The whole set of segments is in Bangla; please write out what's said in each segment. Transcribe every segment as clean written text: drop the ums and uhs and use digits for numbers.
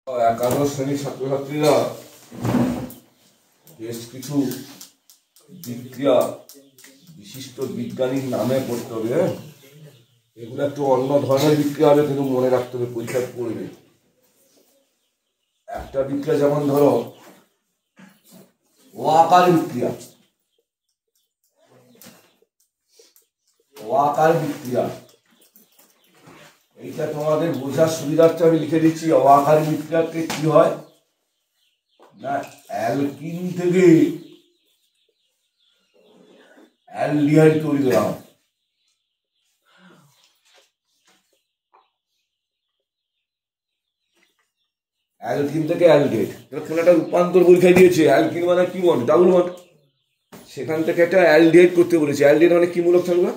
একাদশ শ্রেণীর ছাত্রছাত্রীরা বেশ কিছু বিক্রিয়া বিশিষ্ট বিজ্ঞানীর নামে পড়তে হবে। এগুলো একটু অন্য ধরনের বিক্রিয়া হবে, কিন্তু মনে রাখতে হবে, পরীক্ষায় পড়বে। একটা বিক্রিয়া যেমন ধরো ওয়াকার বিক্রিয়া। ওয়াকার বিক্রিয়া এইটা তোমাদের বোঝার সুবিধার্থে আমি লিখে দিচ্ছি। ওয়াকার বিক্রিয়াতে কি হয় না, অ্যালকিন থেকে অ্যালডিহাইড তৈরি করা হয়। অ্যালকিন থেকে অ্যালডিহাইড, কোন একটা রূপান্তর পরীক্ষায় দিয়েছে। অ্যালকিন মানে কি বন্ড, ডাবল বন্ড, সেখান থেকে একটা অ্যালডিহাইড করতে বলেছে। অ্যালডিহাইড মানে কি মূলক থাকবে,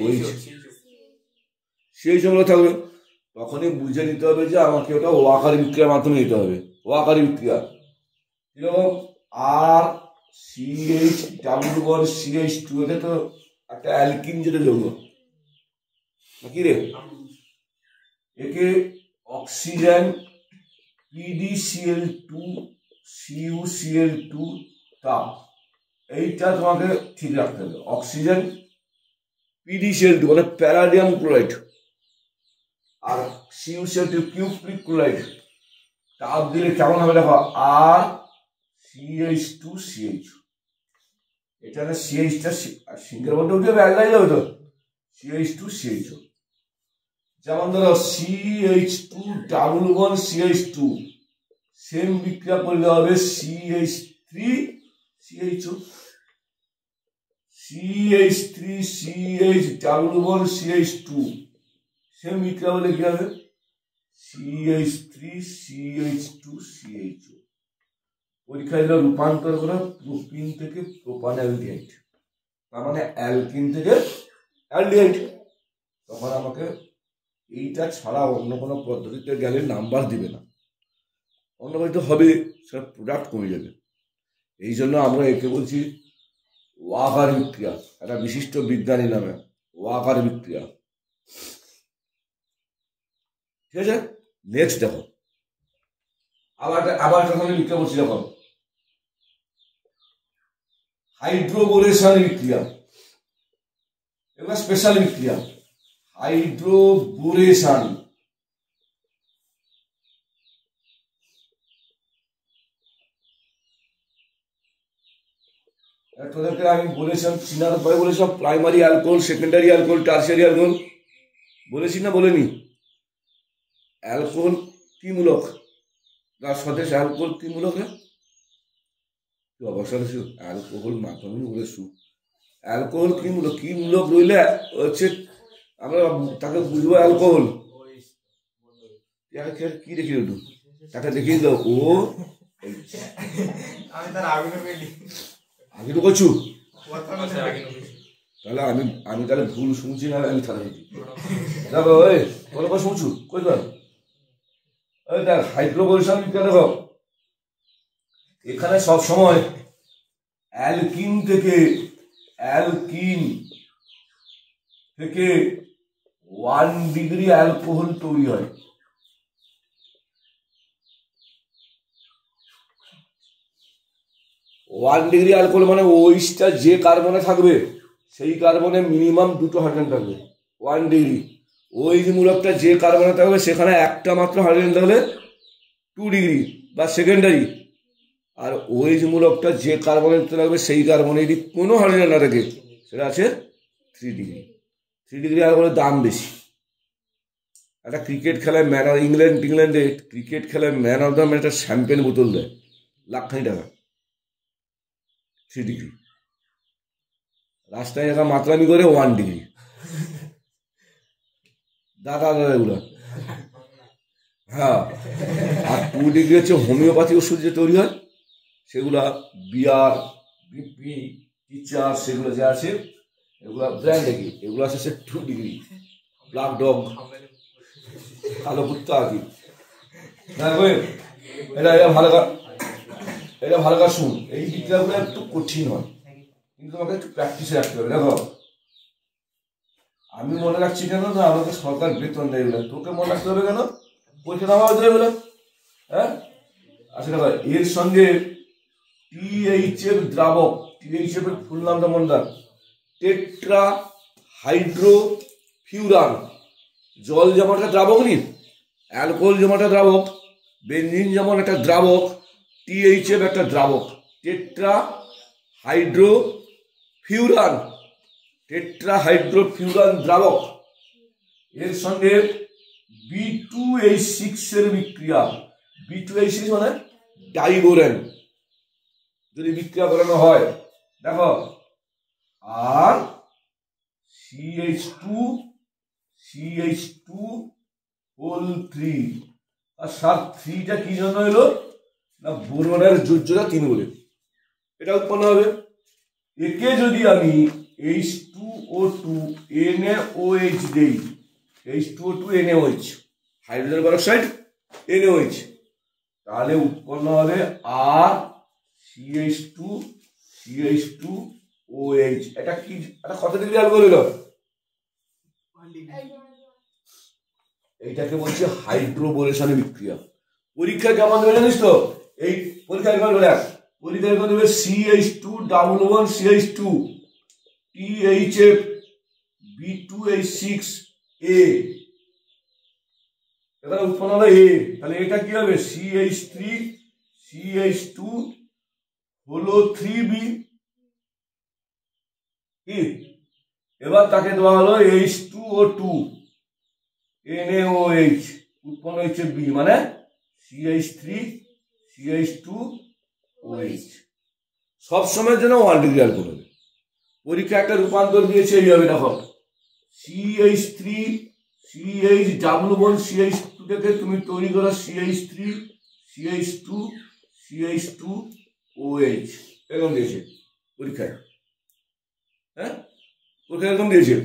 ওই সেই মূলক থাকবে। তখনই বুঝে নিতে হবে যে আমাকে ওটা ওয়াকার বিক্রিয়ার মাধ্যমে নিতে হবে। ওয়াকার বিক্রিয়া কিরকম, আর CH double bond CH two, এটা তো একটা অ্যালকিন যেটা যৌগ নাকি রে, একে অক্সিজেন PdCl2 CuCl2 তাপ, এইটা তোমাকে ঠিক রাখতে হবে। অক্সিজেন PdCl2 মানে প্যারাডিয়াম ক্লোরাইড, আর CuCl2 কিউপ্রিক ক্লোরাইড। তাপ দিলে কেমন হবে দেখো, আর CH2CH, এটা CH টা সিঙ্গেল বন্ডে উঠে যাবে, অ্যালডাইড যাবে তো, CH2CH। যেমন ধরো CH2 double bond CH2, same বিক্রিয়া করলে হবে CH3CHO। CH3CH double bond CH2, same বিক্রিয়া হলে কি হবে CH3CH2CHO। পরীক্ষায় রূপান্তর করা প্রোপিন থেকে প্রোপানঅ্যালডিহাইড, তার মানে অ্যালকিন থেকে অ্যালডিহাইড। তখন আমাকে এইটা ছাড়া অন্য কোনো পদ্ধতিতে গেলে নাম্বার দিবে না, অন্য পদ্ধতি হবে, সেটা প্রোডাক্ট কমে যাবে। এই জন্য আমরা একে বলছি ওয়াকার বিক্রিয়া, একটা বিশিষ্ট বিজ্ঞানী নামে ওয়াকার বিক্রিয়া। ঠিক আছে, নেক্সট দেখো, আবার একটা বিক্রিয়া বলছি। দেখো হাইড্রোবোরেশন বিক্রিয়া, এবার স্পেশাল বিক্রিয়া হাইড্রোবোরেশন। তোদেরকে আমি বলেছিলাম, চিনার পরে বলেছিলাম primary alcohol, secondary alcohol, tertiary alcohol, বলেছি না বলেনি? অ্যালকোহল কি মূলক, তার সাথে অ্যালকোহল কি মূলক, অবশ্যই অ্যালকোহল মাধ্যমে বলেছু। অ্যালকোহল কি মূলক, কি মূলক রইলে হচ্ছে আমরা তাকে বুঝবো অ্যালকোহল। কি দেখি একটু তাকে দেখিয়ে দাও, ও আগে তো করছু, তাহলে আমি তাহলে ভুল শুনছি না, আমি তাহলে দেখো ওই কোনো কথা শুনছু কই দেখ হাইড্রোবোরেশন বিক্রিয়া। দেখো এখানে সব সময় অ্যালকিন থেকে 1 ডিগ্রি অ্যালকোহল তৈরি হয়। ওয়ান ডিগ্রি অ্যালকোহল মানে ওইটা যে কার্বনে থাকবে সেই কার্বনে মিনিমাম 2টো হাইড্রোজেন থাকবে। 1 ডিগ্রি ওইজ মূলকটা যে কার্বনে থাকবে সেখানে একটা মাত্র হাইড্রোজেন থাকলে 2 ডিগ্রি বা সেকেন্ডারি। আর ওইজ মূলকটা যে কার্বনে থাকবে সেই কার্বনে যদি কোনো হাইড্রোজেন না থাকে সেটা আছে 3 ডিগ্রি। 3 ডিগ্রি অ্যালকোহলের দাম বেশি। একটা ক্রিকেট খেলায় ইংল্যান্ডে ক্রিকেট খেলায় ম্যান অফ দ্য ম্যাচ একটা শ্যাম্পেন বোতল দেয় লাখখানি টাকা, 3 ডিগ্রি। রাস্তায় একা মাতলামি করে 1 ডিগ্রি, দাদা এগুলো। হ্যাঁ, আর 2 ডিগ্রি হচ্ছে হোমিওপ্যাথি ওষুধ যে তৈরি হয় সেগুলা, বিয়ার, বিপি, টিচার, সেগুলো যে আছে এগুলো ব্র্যান্ড দেখি, এগুলো আছে 2 ডিগ্রি। ব্ল্যাক ডগ, কালো কুত্তা আর কি। এটা ভালো কাজ শুন, এই বিদ্যাগুলো একটু কঠিন হয়, কিন্তু তোমাকে একটু প্র্যাকটিসে রাখতে হবে। দেখো আমি মনে রাখছি কেন না, আমাকে সরকার বেতন দেয়, তোকে মনে রাখতে হবে কেন, পরীক্ষা নামা হতে হবে। হ্যাঁ আচ্ছা দেখো, এর সঙ্গে THF দ্রাবক, THF এর ফুল নামটা মনে রাখ, টেট্রা হাইড্রোফিউরান। জল যেমন একটা দ্রাবক নি, অ্যালকোহল যেমন একটা দ্রাবক, বেনজিন যেমন একটা দ্রাবক, THF একটা দ্রাবক, টেট্রা হাইড্রোফিউরান, টেট্রা হাইড্রোফিউরান দ্রাবক। এর সঙ্গে B2H6 এর বিক্রিয়া, B2H6 মানে ডাইবোরেন, যদি বিক্রিয়া করানো হয় দেখো, আর CH2 আর 3টা কি জন্য এলো না, বোরনের যোজ্যতা 3 বলে এটা উৎপন্ন হবে। একে যদি আমি H2O2 NaOH দেই, H2O2 NaOH, hydrogen peroxide NaOH, তাহলে উৎপন্ন হবে আর CH2OH। এটা কি, এটা কত ডিগ্রি অ্যালকোহল হলো? এইটাকে বলছে হাইড্রোবোরেশনের বিক্রিয়া। পরীক্ষা কেমন দেবে জানিস তো? এই পরীক্ষা কেমন দেবে? পরীক্ষা কেমন দেবে? CH2 THF B2H6A, এখানে উৎপন্ন হবে A, তাহলে এটা কি হবে? CH2 হলো 3B, কি? এবার তাকে দেওয়া হলো H2O2 NaOH, উৎপন্ন হচ্ছে B, মানে CH2OH। সবসময়ের জন্য 1 ডিগ্রি অ্যালকোহল হবে। পরীক্ষা একটা রূপান্তর দিয়েছে এইভাবে, দেখো CH3CH ডাবল বন্ড CH2 থেকে তুমি তৈরি করো CH2OH, এরকম দিয়েছে পরীক্ষায়। হ্যাঁ পরীক্ষা এরকম দিয়েছে।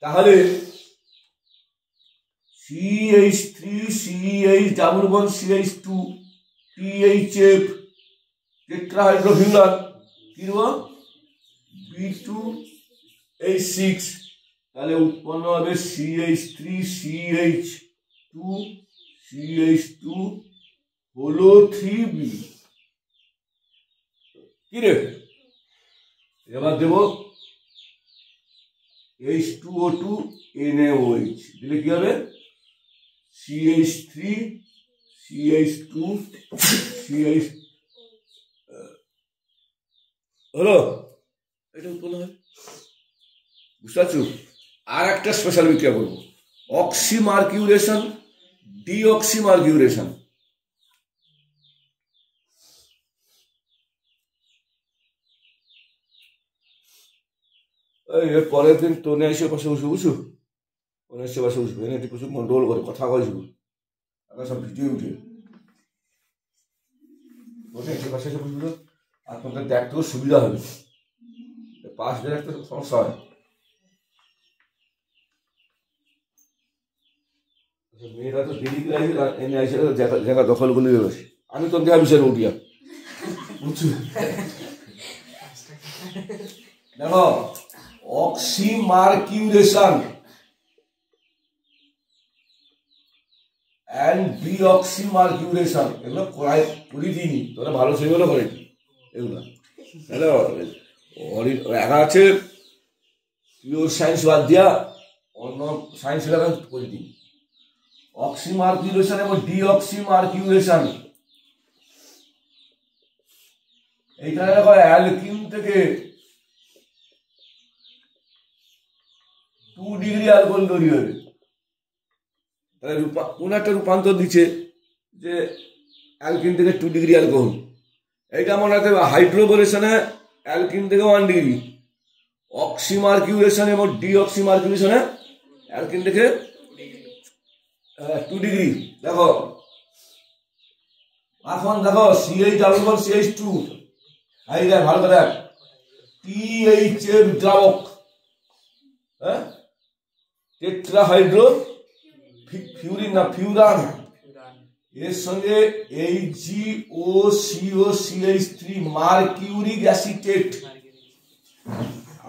তাহলে CH3CH double bond CH2 THF টেট্রাহাইড্রোফিউরান কি দেব? B2H6, তাহলে উৎপন্ন হবে CH3CH2 হলো 3B, কি রে? এবার দেব H2O2 NaOH, দিলে কি হবে? CH3CH2CH হলো, এটা উৎপন্ন হয়। বুঝতে পারছো? আর একটা স্পেশাল বিক্রিয়া করবো, অক্সিমার্কিউরেশন, ডিঅক্সিমার্কিউরেশন। এর পরের দিন তোনে এসে পাশে বসে বুঝছো, ওনে এসে পাশে বসবে, এনে প্রচুর কন্ট্রোল করে কথা কয়েছিল, আগে সব ভিডিও উঠে ওনে এসে পাশে এসে বসবে, আর তোমাদের দেখতেও সুবিধা হবে। পাশ দিয়ে একটা সমস্যা হয়। মেয়েরা তো দেরি করে এনে এসে জায়গা দখল করে দেবে, আমি তো দেখা বিষয় উঠিয়া বুঝছো। দেখো অক্সিমার্কিউরেশন অ্যান্ড ডিঅক্সিমার্কিউরেশন, এগুলো করি দিইনি, তোরা ভালো সেগুলো করে এগুলো। হ্যালো একা আছে পিওর সায়েন্স বাদ দিয়া অন্য সায়েন্স এলাকা করে দিই। অক্সিমার্কিউরেশন এবং ডিঅক্সিমার্কিউরেশন, এইখানে দেখো অ্যালকিন থেকে 2 ডিগ্রি অ্যালকোহল তৈরি হবে। তাহলে কোন একটা রূপান্তর দিচ্ছে যে অ্যালকিন থেকে 2 ডিগ্রি অ্যালকোহল, এইটা মনে রাখতে হবে। হাইড্রোবোরেশনে অ্যালকিন থেকে 1 ডিগ্রি, অক্সিমার্কিউরেশন এবং ডিঅক্সিমার্কিউরেশনে অ্যালকিন থেকে 2 ডিগ্রি। দেখো এখন দেখো CH2 ভালো করে দেখ, THF দ্রাবক, হ্যাঁ টেট্রাহাইড্রো ফিউরান, এর সঙ্গে HgOCOCH3 মার্কিউরিক অ্যাসিটেট।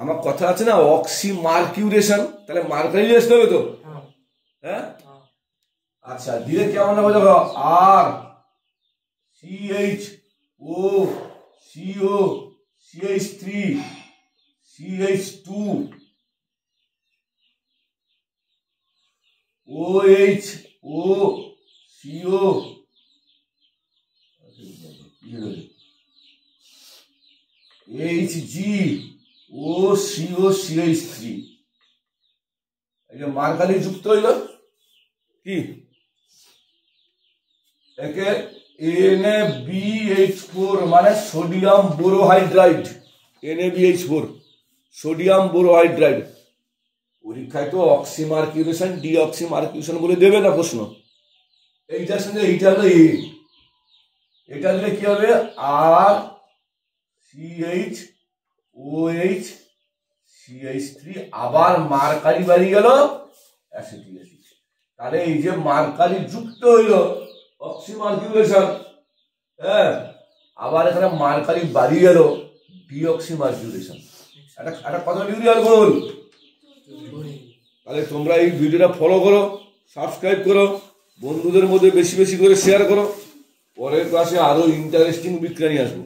আমার কথা আছে না অক্সিমার্কিউরেশন, তাহলে মার্কারি আসতে হবে তো, হ্যাঁ। আচ্ছা দিলে কেমন হবে দেখো, আর সিএইচ ও CO CH3 CH2 OH O CO HG O CO CH3 এই যে মার্কারি যুক্ত হইল কি একে NaBH4 মানে সোডিয়াম বোরোহাইড্রাইড, NaBH4 সোডিয়াম বোরোহাইড্রাইড। পরীক্ষায় তো অক্সিমার্কিউরেশন ডিঅক্সিমার্কিউরেশন বলে দেবে না প্রশ্ন। এইটার সঙ্গে এইটা হলো এ, এটা দিলে কি হবে আর CH OH CH3 আবার মার্কারি বাড়ি গেল অ্যাসিটিক অ্যাসিড। তাহলে এই যে মার্কারি যুক্ত হইল অক্সিমার্কিউরেশন, হ্যাঁ আবার এখানে মার্কারি বাড়ি গেল ডিঅক্সিমার্কিউরেশন, একটা কত ডিগ্রি আলকোহল। তাহলে তোমরা এই ভিডিওটা ফলো করো, সাবস্ক্রাইব করো, বন্ধুদের মধ্যে বেশি বেশি করে শেয়ার করো। পরের ক্লাসে আরো ইন্টারেস্টিং বিজ্ঞানী আসবো।